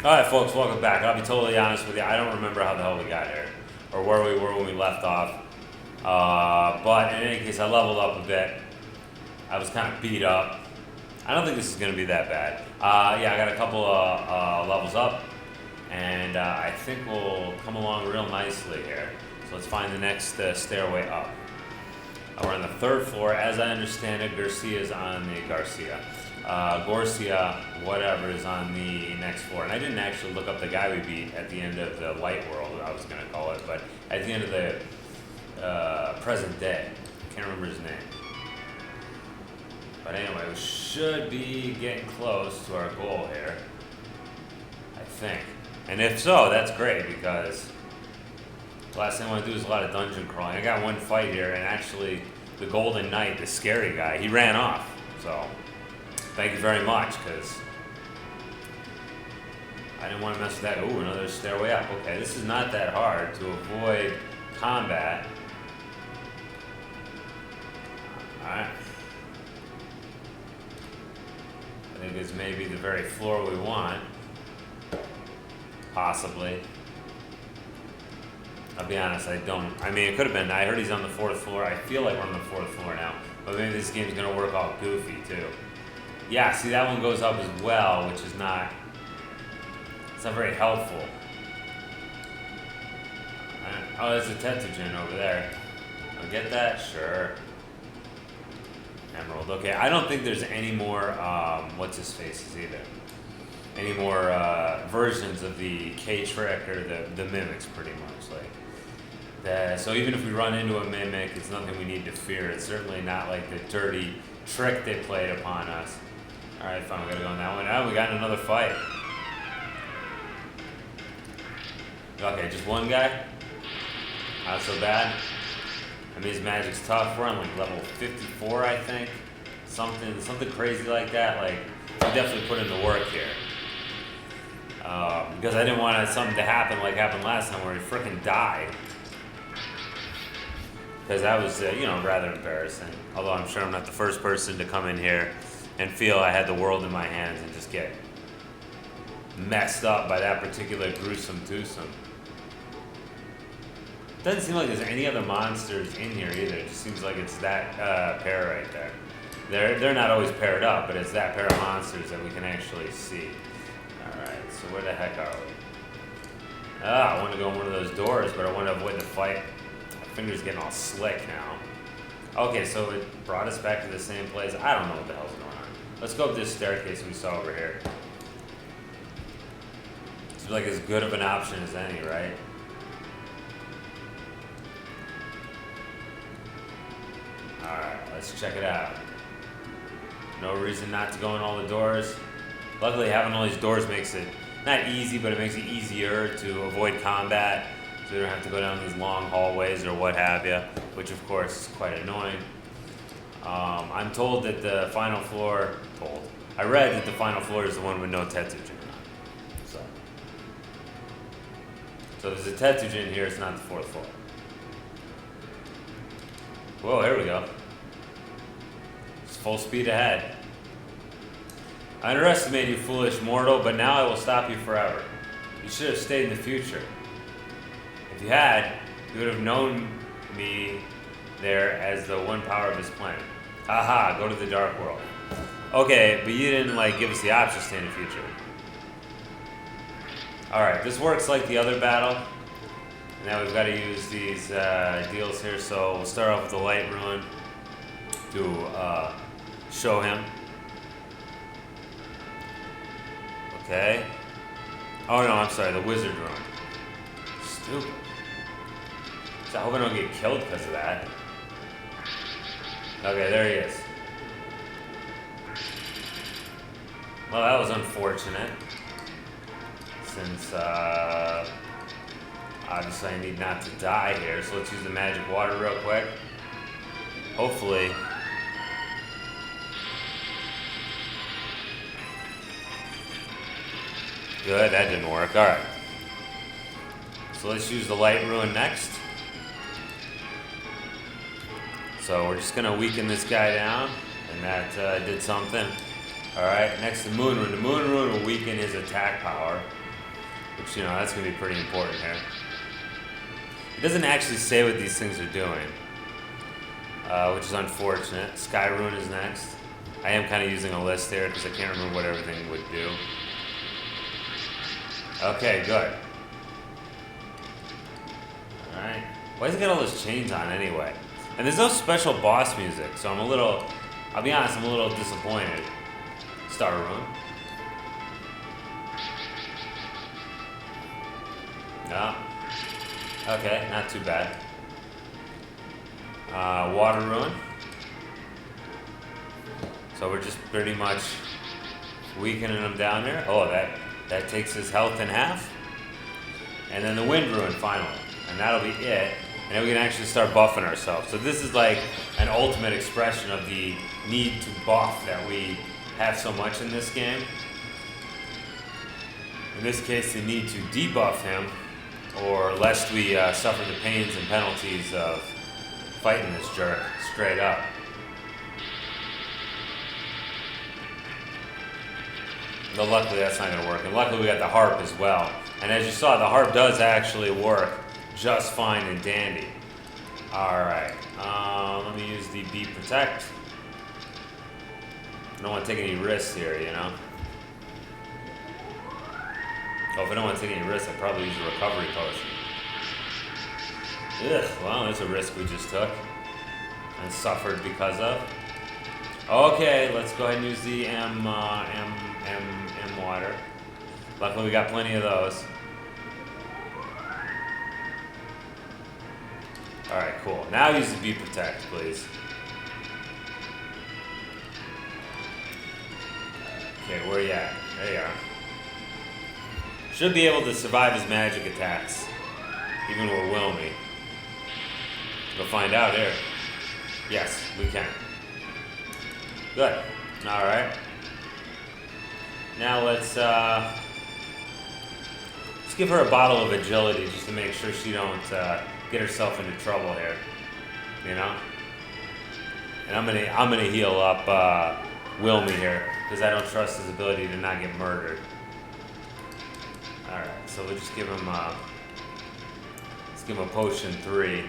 Alright, folks, welcome back. I'll be totally honest with you. I don't remember how the hell we got here or where we were when we left off. But in any case, I leveled up a bit. I was kind of beat up. I don't think this is going to be that bad. Yeah, I got a couple of levels up, and I think we'll come along real nicely here. So let's find the next stairway up. We're on the third floor. As I understand it, Garcia, whatever, is on the next floor. And I didn't actually look up the guy we beat at the end of the light world, I was going to call it, but at the end of the present day. Can't remember his name. But anyway, we should be getting close to our goal here, I think. And if so, that's great, because the last thing I want to do is a lot of dungeon crawling. I got one fight here, and actually the Golden Knight, the scary guy, he ran off. So thank you very much, because I didn't want to mess with that. Ooh, another stairway up. Okay, this is not that hard to avoid combat. Alright. I think it's maybe the very floor we want. Possibly. I'll be honest, I mean, it could have been. I heard he's on the 4th floor. I feel like we're on the 4th floor now. But maybe this game's going to work all goofy, too. Yeah, see, that one goes up as well, which is not... It's not very helpful. Oh, there's a Tetogen over there. I'll get that? Sure. Emerald. Okay, I don't think there's any more, what's-his-faces either. Any more versions of the K-Trick or the Mimics, pretty much. So even if we run into a Mimic, it's nothing we need to fear. It's certainly not like the dirty trick they played upon us. Alright, fine, we gotta go on that one. Oh, we got another fight. Okay, just one guy? Not so bad. I mean, his magic's tough. We're on like level 54, I think. Something crazy like that. Like, we definitely put in the work here. Because I didn't want something to happen like happened last time where he frickin' died. Because that was, rather embarrassing. Although I'm sure I'm not the first person to come in here and feel I had the world in my hands and just get messed up by that particular gruesome twosome. Doesn't seem like there's any other monsters in here either. It just seems like it's that pair right there. They're not always paired up, but it's that pair of monsters that we can actually see. Alright, so where the heck are we? I want to go in one of those doors, but I want to avoid the fight. My finger's getting all slick now. Okay, so it brought us back to the same place. I don't know what the hell's going on. Let's go up this staircase we saw over here. It's like as good of an option as any, right? Alright, let's check it out. No reason not to go in all the doors. Luckily, having all these doors makes it not easy, but it makes it easier to avoid combat. So we don't have to go down these long hallways or what have you, which of course is quite annoying. I'm told that the final floor, I read that the final floor is the one with no Tetogen on. So there's a Tetogen here, it's not the 4th floor. Whoa, here we go. It's full speed ahead. I underestimate you, foolish mortal, but now I will stop you forever. You should have stayed in the future. If you had, you would have known me there as the one power of this planet. Haha, go to the dark world. Okay, but you didn't give us the option to stay in the future. Alright, this works like the other battle. Now we've got to use these deals here, so we'll start off with the light rune to show him. Okay. Oh no, I'm sorry, the wizard rune. Stupid. So I hope I don't get killed because of that. Okay, there he is. Well, that was unfortunate. Since, obviously I need not to die here, so let's use the magic water real quick. Hopefully. Good, that didn't work. Alright. So let's use the light rune next. So we're just going to weaken this guy down, and that did something. Alright, next the moon rune. The moon rune will weaken his attack power. which, you know, that's going to be pretty important here. It doesn't actually say what these things are doing, which is unfortunate. Sky Rune is next. I am kind of using a list here because I can't remember what everything would do. Okay, good. Alright. Why does it got all those chains on anyway? And there's no special boss music, so I'll be honest, I'm a little disappointed. Star Rune. No. Okay, not too bad. Water Rune. So we're just pretty much weakening him down there. Oh, that takes his health in half. And then the Wind Rune finally. And that'll be it. And then we can actually start buffing ourselves. So this is like an ultimate expression of the need to buff that we have so much in this game. In this case, the need to debuff him, or lest we suffer the pains and penalties of fighting this jerk straight up. But luckily that's not going to work. And luckily we got the harp as well. And as you saw, the harp does actually work just fine and dandy. Alright, let me use the Be Protect. I don't want to take any risks here, you know. Oh, if I don't want to take any risks, I'd probably use a recovery potion. Ugh, well, there's a risk we just took and suffered because of. Okay, let's go ahead and use the M water. Luckily we got plenty of those. Alright, cool. Now use the Be Protect, please. Okay, where you at? There you are. Should be able to survive his magic attacks. Even with Wilmy. We'll find out here. Yes, we can. Good. Alright. Now let's give her a bottle of agility just to make sure she don't get herself into trouble here. You know? And I'm gonna heal up Wilmy here, because I don't trust his ability to not get murdered. Alright, so we'll just give him let's give him a potion 3.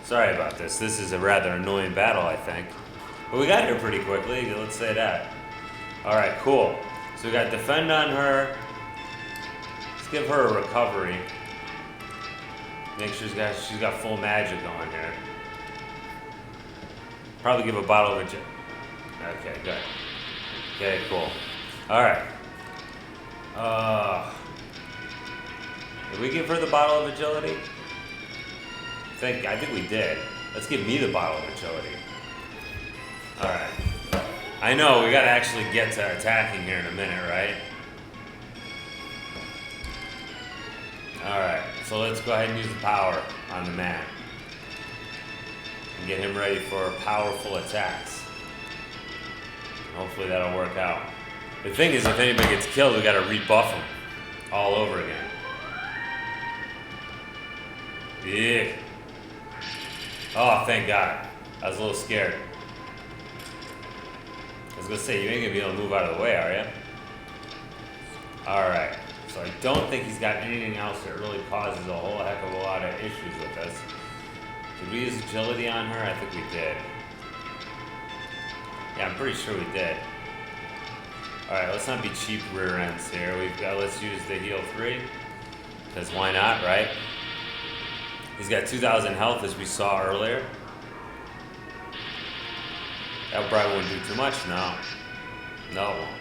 Sorry about this. This is a rather annoying battle, I think. But we got here pretty quickly, let's say that. Alright, cool. So we got defend on her. Let's give her a recovery. Make sure she's got full magic going here. Probably give a bottle of okay, good. Okay, cool. Alright. Did we give her the bottle of agility? I think we did. Let's give me the bottle of agility. Alright. I know, we gotta actually get to attacking here in a minute, right? Alright, so let's go ahead and use the power on the man. And get him ready for powerful attacks. Hopefully that'll work out. The thing is, if anybody gets killed, we gotta rebuff him all over again. Yeah. Oh, thank God. I was a little scared. I was gonna say, you ain't gonna be able to move out of the way, are you? Alright. So I don't think he's got anything else that really causes a whole heck of a lot of issues with us. Did we use agility on her? I think we did. Yeah, I'm pretty sure we did. Alright, let's not be cheap rear ends here. Let's use the heal 3. Because why not, right? He's got 2,000 health as we saw earlier. That probably wouldn't do too much, no. No, it won't.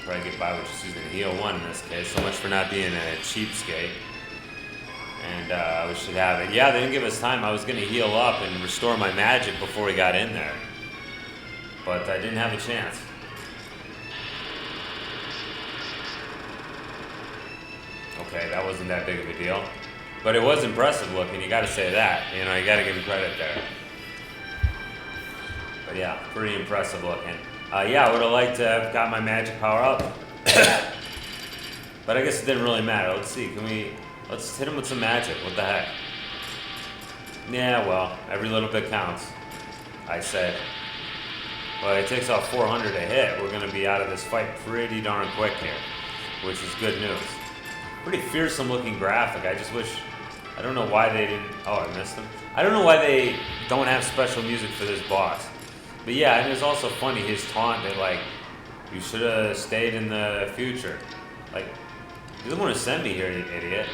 Probably get by with just using heal 1 in this case. So much for not being a cheapskate. And we should have it. Yeah, they didn't give us time. I was going to heal up and restore my magic before we got in there. But I didn't have a chance. Okay, that wasn't that big of a deal. But it was impressive looking, you gotta say that. You know, you gotta give him credit there. But yeah, pretty impressive looking. Yeah, I would have liked to have got my magic power up. But I guess it didn't really matter. Let's see, let's hit him with some magic. What the heck? Yeah, well, every little bit counts, I say. Well, it takes off 400 a hit. We're going to be out of this fight pretty darn quick here, which is good news. Pretty fearsome looking graphic. I just wish, I don't know why they didn't, oh, I missed them. I don't know why they don't have special music for this boss. But yeah, and it's also funny, his taunt that like, you should have stayed in the future. Like, you didn't want to send me here, you idiot.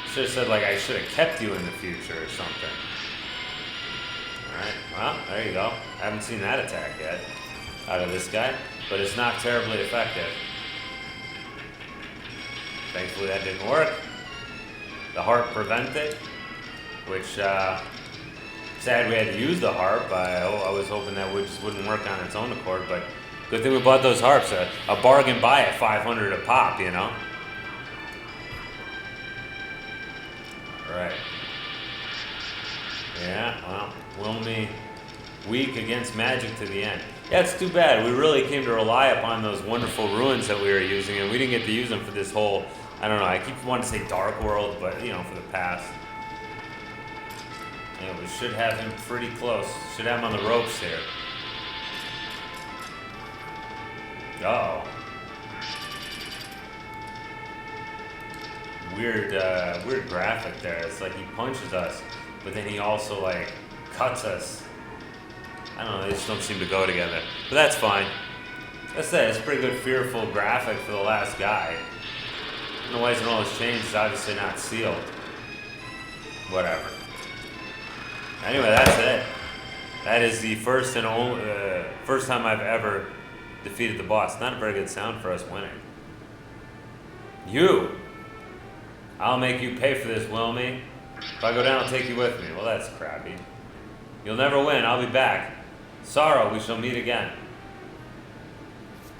Should have said like, I should have kept you in the future or something. Alright, well, there you go. I haven't seen that attack yet out of this guy, but it's not terribly effective. Thankfully that didn't work. The harp prevented, which, sad we had to use the harp. I was hoping that just wouldn't work on its own accord, but good thing we bought those harps. A bargain buy at 500 a pop, you know? Right. Yeah, well, Wilmy weak against magic to the end. Yeah, it's too bad. We really came to rely upon those wonderful ruins that we were using, and we didn't get to use them for this whole, I don't know, I keep wanting to say Dark World, but, you know, for the past. Yeah, we should have him pretty close. Should have him on the ropes here. Oh. Weird graphic there. It's like he punches us, but then he also like cuts us. I don't know, they just don't seem to go together. But that's fine. That's it. It's a pretty good fearful graphic for the last guy. I don't know why he's in all his chains. It's obviously not sealed. Whatever. Anyway, that's it. That is the first and only first time I've ever defeated the boss. Not a very good sound for us winning. You! I'll make you pay for this, Wilmy. If I go down, I'll take you with me. Well, that's crappy. You'll never win. I'll be back. Sorrow, we shall meet again.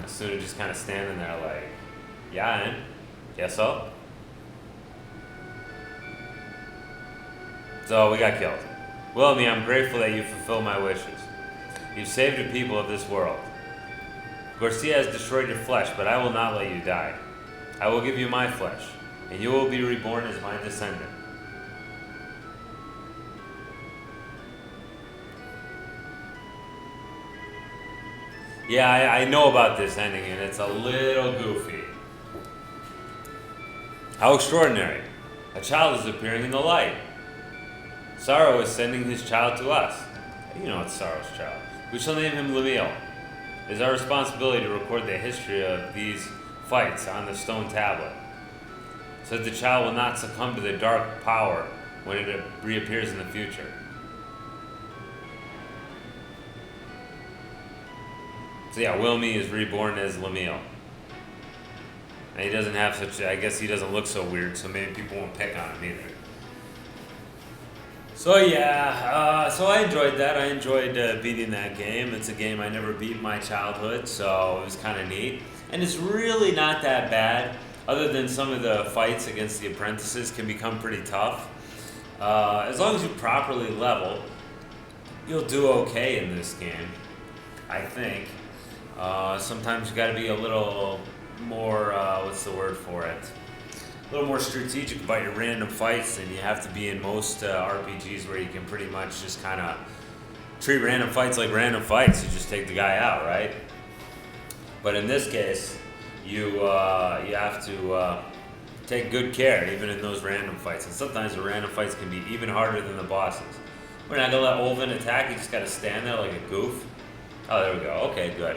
Asuna just kind of standing there like, yeah, and? Guess so? So, we got killed. Wilmy, I'm grateful that you fulfill my wishes. You've saved the people of this world. Garcia has destroyed your flesh, but I will not let you die. I will give you my flesh, and you will be reborn as my descendant. Yeah, I know about this ending, and it's a little goofy. How extraordinary. A child is appearing in the light. Sorrow is sending his child to us. You know it's Sorrow's child. We shall name him Lemuel. It is our responsibility to record the history of these fights on the stone tablet, so that the child will not succumb to the dark power when it reappears in the future. So yeah, Wilmy is reborn as Lemuel. And he doesn't have such, I guess he doesn't look so weird, so maybe people won't pick on him either. So yeah, so I enjoyed that. I enjoyed beating that game. It's a game I never beat in my childhood, so it was kind of neat. And it's really not that bad, other than some of the fights against the apprentices can become pretty tough. As long as you properly level, you'll do okay in this game, I think. Sometimes you got to be a little more, what's the word for it? A little more strategic about your random fights than you have to be in most RPGs, where you can pretty much just kind of treat random fights like random fights. You just take the guy out, right? But in this case, you have to take good care even in those random fights. And sometimes the random fights can be even harder than the bosses. We're not gonna let Olvin attack. You just gotta stand there like a goof. Oh, there we go. Okay, good.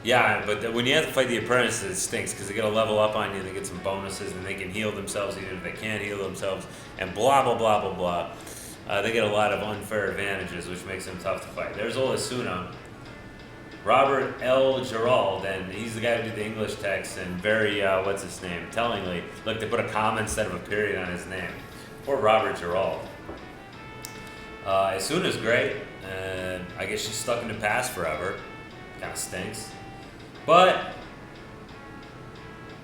Yeah, but when you have to fight the apprentices, it stinks because they get a level up on you, they get some bonuses, and they can heal themselves even if they can't heal themselves, and blah, blah, blah, blah, blah. They get a lot of unfair advantages, which makes them tough to fight. There's old Asuna, Robert L. Gerald, and he's the guy who did the English text, and very, what's his name, tellingly, look, they put a comma instead of a period on his name. Poor Robert Gerald. Asuna's great, and I guess she's stuck in the past forever. Kind of stinks. But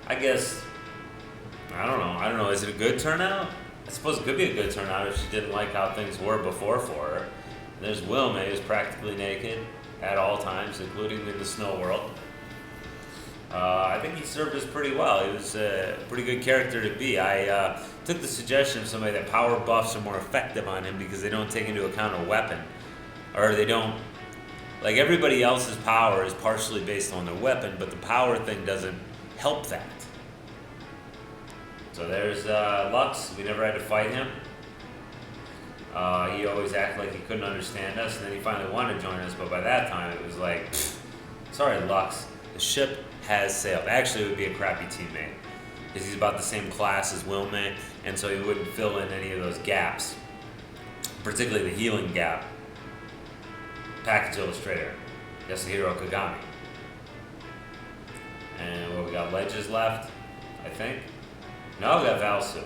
I guess, I don't know, is it a good turnout? I suppose it could be a good turnout if she didn't like how things were before for her. There's Wilmy, who's practically naked at all times, including in the snow world. I think he served us pretty well. He was a pretty good character to be. I took the suggestion of somebody that power buffs are more effective on him because they don't take into account a weapon. or they don't, like everybody else's power is partially based on their weapon, but the power thing doesn't help that. So there's Lux. We never had to fight him. He always acted like he couldn't understand us, and then he finally wanted to join us, but by that time it was like, sorry Lux, the ship has sailed. Actually, it would be a crappy teammate, because he's about the same class as Wilmot, and so he wouldn't fill in any of those gaps, particularly the healing gap. Package illustrator, Yasuhiro Kagami. And what we got, Ledges left, I think. No, we got Valsu.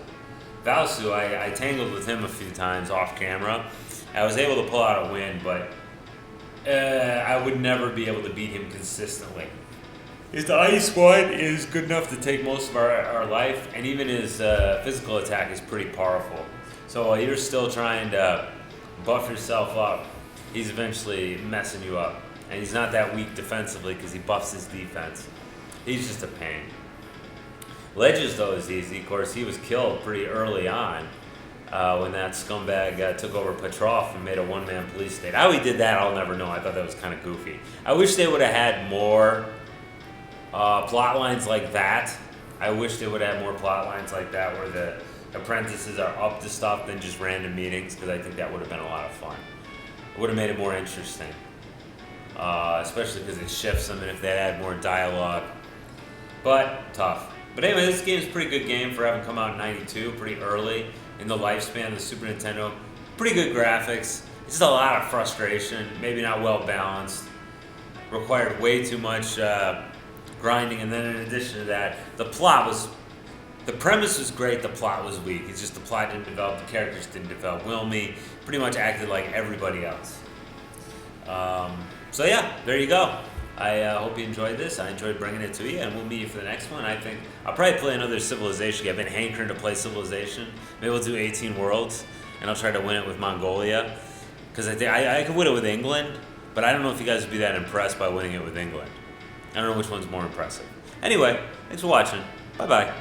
Valsu, I tangled with him a few times off camera. I was able to pull out a win, but I would never be able to beat him consistently. His ice one is good enough to take most of our life, and even his physical attack is pretty powerful. So while you're still trying to buff yourself up, he's eventually messing you up. And he's not that weak defensively because he buffs his defense. He's just a pain. Ledges, though, is easy. Of course, he was killed pretty early on when that scumbag took over Petrov and made a one-man police state. How he did that, I'll never know. I thought that was kind of goofy. I wish they would have had more plot lines like that. I wish they would have had more plot lines like that where the apprentices are up to stuff than just random meetings, because I think that would have been a lot of fun. It would have made it more interesting, especially because it shifts them, and if they had more dialogue. But tough. But anyway, this game's a pretty good game for having come out in '92, pretty early in the lifespan of the Super Nintendo. Pretty good graphics. Just a lot of frustration, maybe not well balanced. Required way too much grinding, and then in addition to that, the premise was great, the plot was weak. It's just the plot didn't develop, the characters didn't develop. Wilmy pretty much acted like everybody else. So yeah, there you go. I hope you enjoyed this. I enjoyed bringing it to you, and we'll meet you for the next one. I think I'll probably play another Civilization game. I've been hankering to play Civilization. Maybe we'll do 18 Worlds, and I'll try to win it with Mongolia. Because I think I could win it with England, but I don't know if you guys would be that impressed by winning it with England. I don't know which one's more impressive. Anyway, thanks for watching. Bye-bye.